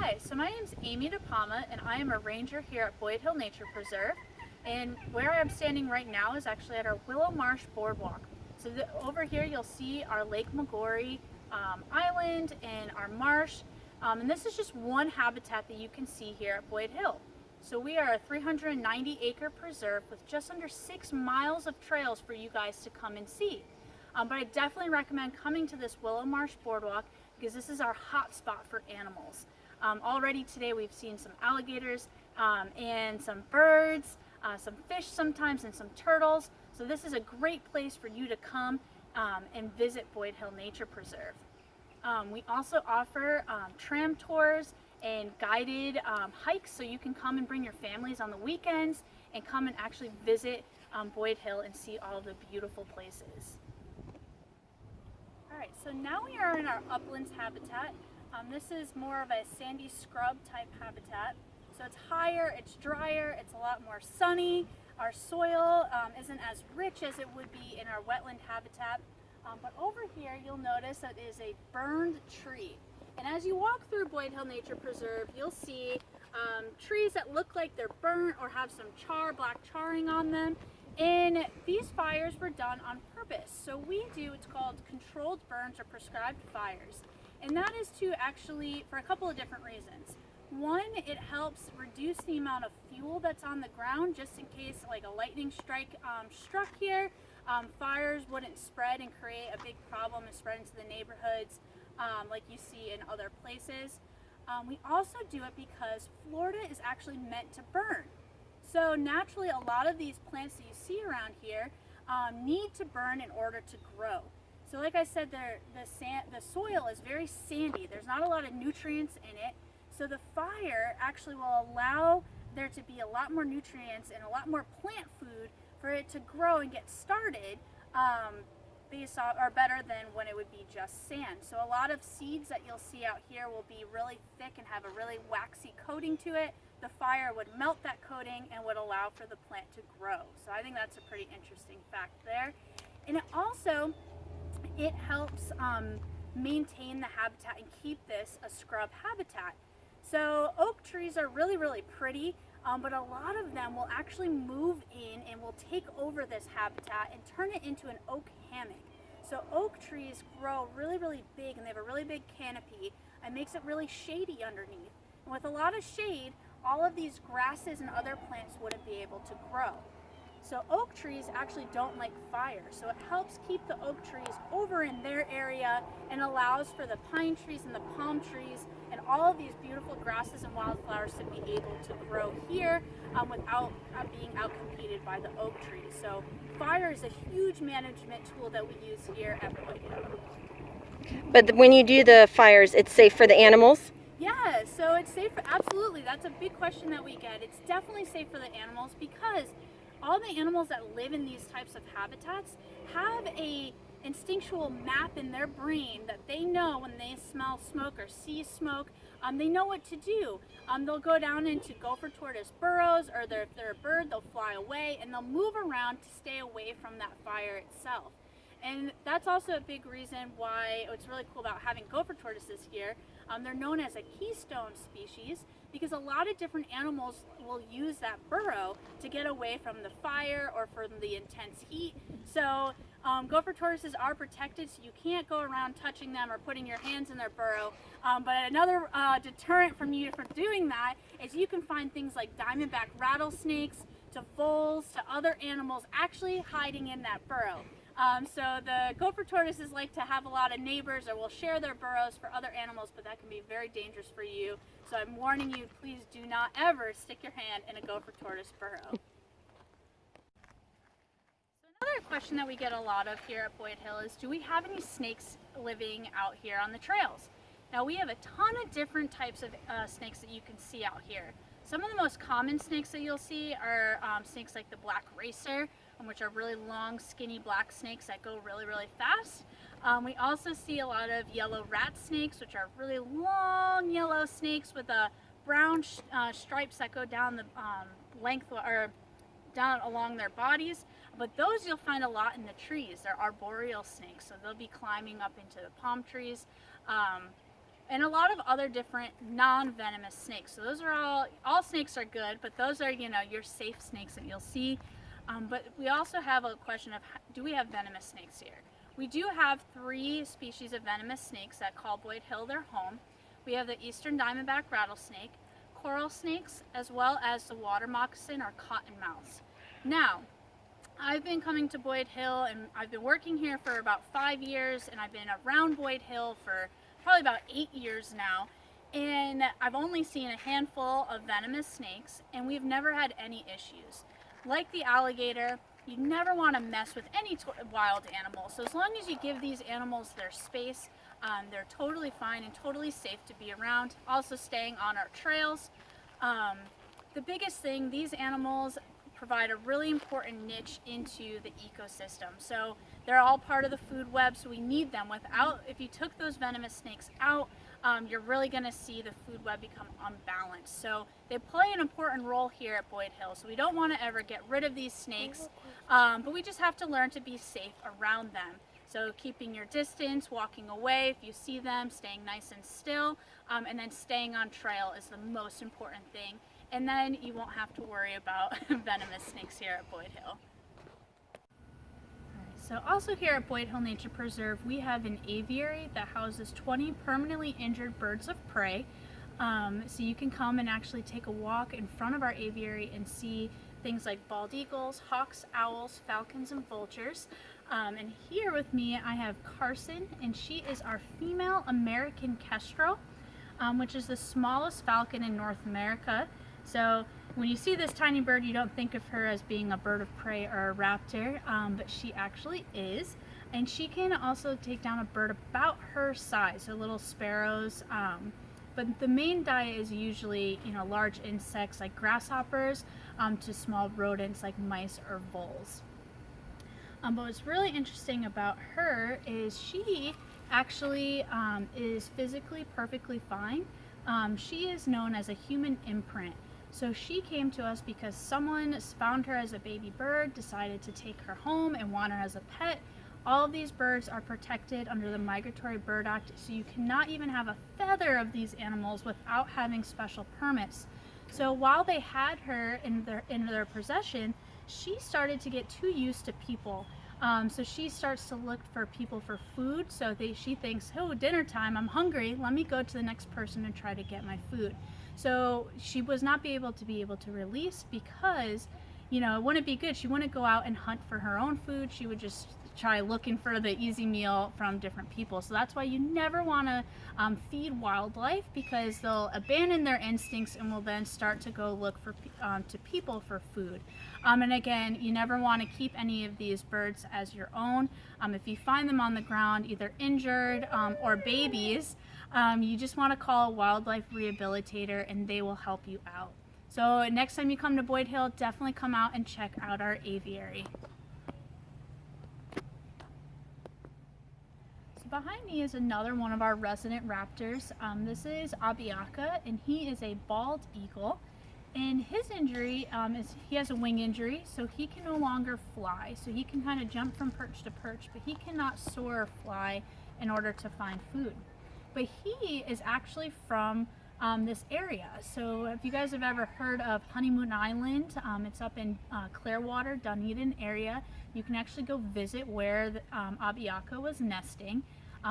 Hi, so my name is Amy DePalma and I am a ranger here at BoydHill Nature Preserve. And where I'm standing right now is actually at our Willow Marsh Boardwalk. So over here you'll see our Lake Magori island and our marsh. And this is just one habitat that you can see here at BoydHill. So we are a 390 acre preserve with just under 6 miles of trails for you guys to come and see. But I definitely recommend coming to this Willow Marsh Boardwalk because this is our hot spot for animals. Already today we've seen some alligators and some birds, some fish sometimes, and some turtles. So this is a great place for you to come and visit BoydHill Nature Preserve. We also offer tram tours and guided hikes, so you can come and bring your families on the weekends and come and actually visit BoydHill and see all the beautiful places. Alright, so now we are in our uplands habitat. This is more of a sandy scrub type habitat. So it's higher, it's drier, it's a lot more sunny. Our soil isn't as rich as it would be in our wetland habitat. But over here you'll notice that is a burned tree. And as you walk through BoydHill Nature Preserve, you'll see trees that look like they're burnt or have some black charring on them. And these fires were done on purpose. So it's called controlled burns or prescribed fires. And that is to actually, for a couple of different reasons. One, it helps reduce the amount of fuel that's on the ground, just in case like a lightning strike struck here. Fires wouldn't spread and create a big problem and spread into the neighborhoods like you see in other places. We also do it because Florida is actually meant to burn. So naturally, a lot of these plants that you see around here need to burn in order to grow. So like I said, the soil is very sandy. There's not a lot of nutrients in it. So the fire actually will allow there to be a lot more nutrients and a lot more plant food for it to grow and get started better than when it would be just sand. So a lot of seeds that you'll see out here will be really thick and have a really waxy coating to it. The fire would melt that coating and would allow for the plant to grow. So I think that's a pretty interesting fact there. And it helps maintain the habitat and keep this a scrub habitat. So oak trees are really, really pretty, but a lot of them will actually move in and will take over this habitat and turn it into an oak hammock. So oak trees grow really, really big and they have a really big canopy and makes it really shady underneath. And with a lot of shade, all of these grasses and other plants wouldn't be able to grow. So oak trees actually don't like fire, so it helps keep the oak trees over in their area and allows for the pine trees and the palm trees and all of these beautiful grasses and wildflowers to be able to grow here without being outcompeted by the oak trees. So fire is a huge management tool that we use here at BoydHill. But when you do the fires, it's safe for the animals? Yeah, so it's safe for, absolutely. That's a big question that we get. It's definitely safe for the animals because all the animals that live in these types of habitats have a instinctual map in their brain that they know when they smell smoke or see smoke, they know what to do. They'll go down into gopher tortoise burrows, or if they're a bird, they'll fly away and they'll move around to stay away from that fire itself. And that's also a big reason why what's really cool about having gopher tortoises here. They're known as a keystone species because a lot of different animals will use that burrow to get away from the fire or from the intense heat. So gopher tortoises are protected, so you can't go around touching them or putting your hands in their burrow. But another deterrent from doing that is you can find things like diamondback rattlesnakes to voles to other animals actually hiding in that burrow. So the gopher tortoises like to have a lot of neighbors or will share their burrows for other animals, but that can be very dangerous for you. So I'm warning you, please do not ever stick your hand in a gopher tortoise burrow. So another question that we get a lot of here at BoydHill is, do we have any snakes living out here on the trails? Now we have a ton of different types of snakes that you can see out here. Some of the most common snakes that you'll see are snakes like the black racer, which are really long, skinny black snakes that go really, really fast. We also see a lot of yellow rat snakes, which are really long yellow snakes with brown stripes that go down the length or down along their bodies. But those you'll find a lot in the trees. They're arboreal snakes, so they'll be climbing up into the palm trees. and a lot of other different non-venomous snakes. So those are all snakes are good, but those are, you know, your safe snakes that you'll see. But we also have a question of, do we have venomous snakes here? We do have 3 species of venomous snakes that call Boyd Hill their home. We have the eastern diamondback rattlesnake, coral snakes, as well as the water moccasin or cottonmouths. Now, I've been coming to Boyd Hill, and I've been working here for about 5 years, and I've been around Boyd Hill for probably about 8 years now, and I've only seen a handful of venomous snakes, and we've never had any issues. Like the alligator, you never want to mess with any wild animal. So as long as you give these animals their space, they're totally fine and totally safe to be around. Also staying on our trails. The biggest thing, these animals provide a really important niche into the ecosystem. So they're all part of the food web, so we need them. If you took those venomous snakes out, you're really going to see the food web become unbalanced. So they play an important role here at Boyd Hill. So we don't want to ever get rid of these snakes, but we just have to learn to be safe around them. So keeping your distance, walking away if you see them, staying nice and still, and then staying on trail is the most important thing. And then you won't have to worry about venomous snakes here at Boyd Hill. So also here at Boyd Hill Nature Preserve, we have an aviary that houses 20 permanently injured birds of prey. So you can come and actually take a walk in front of our aviary and see things like bald eagles, hawks, owls, falcons, and vultures. And here with me I have Carson, and she is our female American kestrel, which is the smallest falcon in North America. So when you see this tiny bird, you don't think of her as being a bird of prey or a raptor, but she actually is. And she can also take down a bird about her size, so little sparrows. But the main diet is usually, you know, large insects like grasshoppers to small rodents like mice or voles. But what's really interesting about her is she actually is physically perfectly fine. She is known as a human imprint. So she came to us because someone found her as a baby bird, decided to take her home and want her as a pet. All of these birds are protected under the Migratory Bird Act, so you cannot even have a feather of these animals without having special permits. So while they had her in their possession, she started to get too used to people. So she starts to look for people for food. So she thinks, oh, dinner time, I'm hungry. Let me go to the next person and try to get my food. So she was not able to release because, you know, it wouldn't be good. She wouldn't go out and hunt for her own food. She would just try looking for the easy meal from different people. So that's why you never want to feed wildlife, because they'll abandon their instincts and will then start to go look for to people for food. And again, you never want to keep any of these birds as your own. If you find them on the ground, either injured or babies, you just want to call a wildlife rehabilitator and they will help you out. So next time you come to Boyd Hill, definitely come out and check out our aviary. So behind me is another one of our resident raptors. This is Abiaka, and he is a bald eagle. And his injury is he has a wing injury, so he can no longer fly. So he can kind of jump from perch to perch, but he cannot soar or fly in order to find food. But he is actually from this area. So if you guys have ever heard of Honeymoon Island, it's up in Clearwater, Dunedin area. You can actually go visit where Abiaka was nesting.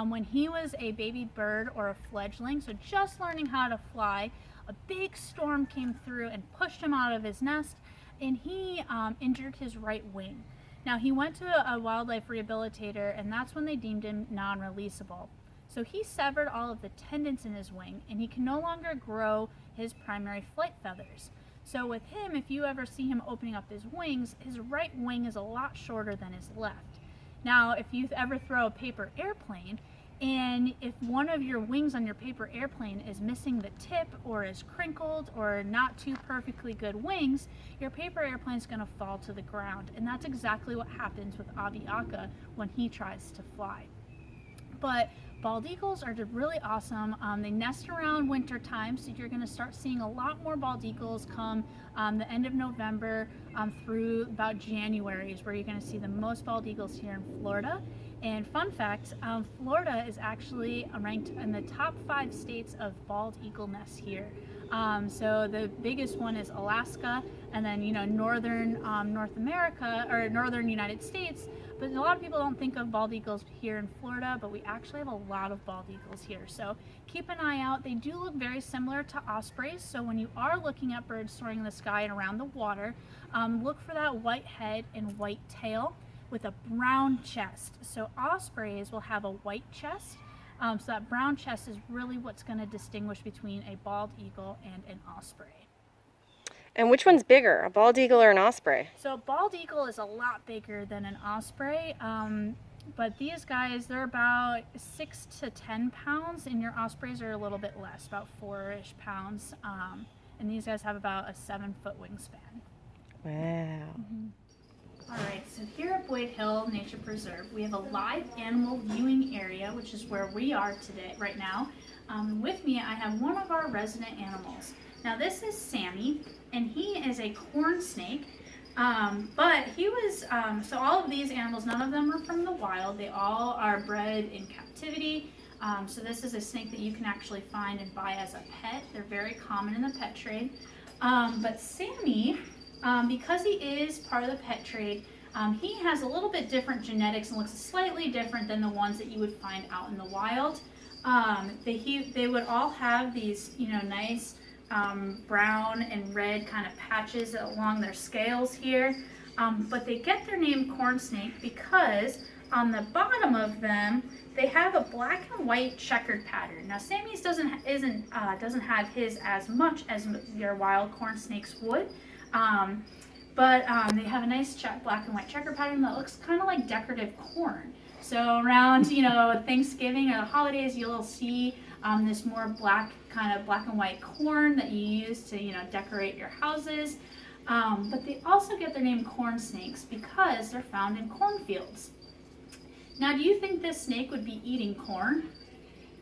When he was a baby bird or a fledgling, so just learning how to fly, a big storm came through and pushed him out of his nest, and he injured his right wing. Now he went to a wildlife rehabilitator, and that's when they deemed him non-releasable. So he severed all of the tendons in his wing, and he can no longer grow his primary flight feathers. So with him, if you ever see him opening up his wings, his right wing is a lot shorter than his left. Now, if you ever throw a paper airplane, and if one of your wings on your paper airplane is missing the tip or is crinkled or not two perfectly good wings, your paper airplane is going to fall to the ground. And that's exactly what happens with Abiaka when he tries to fly. But bald eagles are really awesome. They nest around winter time, so you're going to start seeing a lot more bald eagles come the end of November through about January is where you're going to see the most bald eagles here in Florida. And fun fact, Florida is actually ranked in the top 5 states of bald eagle nests here. So the biggest one is Alaska, and then northern North America or northern United States. But a lot of people don't think of bald eagles here in Florida, but we actually have a lot of bald eagles here. So keep an eye out. They do look very similar to ospreys. So when you are looking at birds soaring in the sky and around the water, look for that white head and white tail with a brown chest. So ospreys will have a white chest. So that brown chest is really what's going to distinguish between a bald eagle and an osprey. And which one's bigger, a bald eagle or an osprey? So a bald eagle is a lot bigger than an osprey, but these guys, they're about 6 to 10 pounds, and your ospreys are a little bit less, about 4-ish pounds. And these guys have about a 7-foot wingspan. Wow. Mm-hmm. All right, so here at Boyd Hill Nature Preserve, we have a live animal viewing area, which is where we are today, right now. With me, I have one of our resident animals. Now this is Sammy, and he is a corn snake, but he was, so all of these animals, none of them are from the wild. They all are bred in captivity. So this is a snake that you can actually find and buy as a pet. They're very common in the pet trade. But Sammy, because he is part of the pet trade, he has a little bit different genetics and looks slightly different than the ones that you would find out in the wild. They would all have these, nice brown and red kind of patches along their scales here. But they get their name corn snake because on the bottom of them, they have a black and white checkered pattern. Now Sammy's doesn't have his as much as your wild corn snakes would. But they have a nice black and white checker pattern that looks kind of like decorative corn. So around, Thanksgiving or the holidays, you'll see this more kind of black and white corn that you use to, decorate your houses. But they also get their name corn snakes because they're found in cornfields. Now, do you think this snake would be eating corn?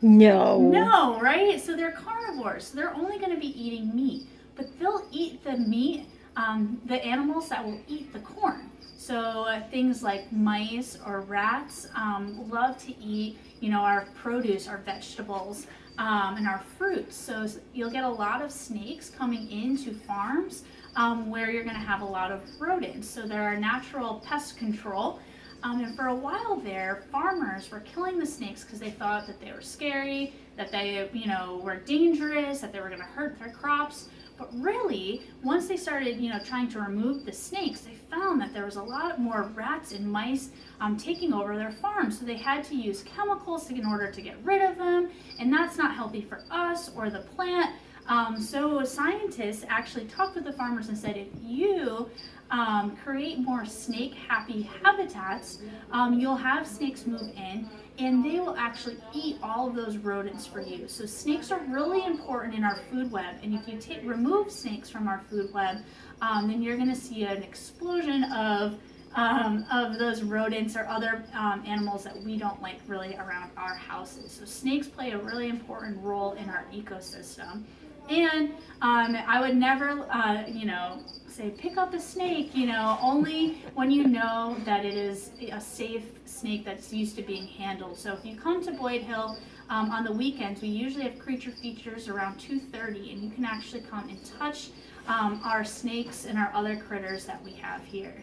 No. No, right? So they're carnivores. So they're only going to be eating meat. But they'll eat the meat, the animals that will eat the corn. So things like mice or rats love to eat, our produce, our vegetables, and our fruits. So you'll get a lot of snakes coming into farms where you're going to have a lot of rodents. So there are natural pest control. And for a while there, farmers were killing the snakes because they thought that they were scary, that they, were dangerous, that they were going to hurt their crops. But really, once they started, trying to remove the snakes, they found that there was a lot more rats and mice taking over their farms. So they had to use chemicals in order to get rid of them, and that's not healthy for us or the plant. So scientists actually talked with the farmers and said, if you create more snake-happy habitats, you'll have snakes move in, and they will actually eat all of those rodents for you. So snakes are really important in our food web, and if you remove snakes from our food web, then you're going to see an explosion of those rodents or other animals that we don't like really around our houses. So snakes play a really important role in our ecosystem. And I would never, say pick up a snake, only when you know that it is a safe snake that's used to being handled. So if you come to Boyd Hill on the weekends, we usually have creature features around 2:30, and you can actually come and touch our snakes and our other critters that we have here.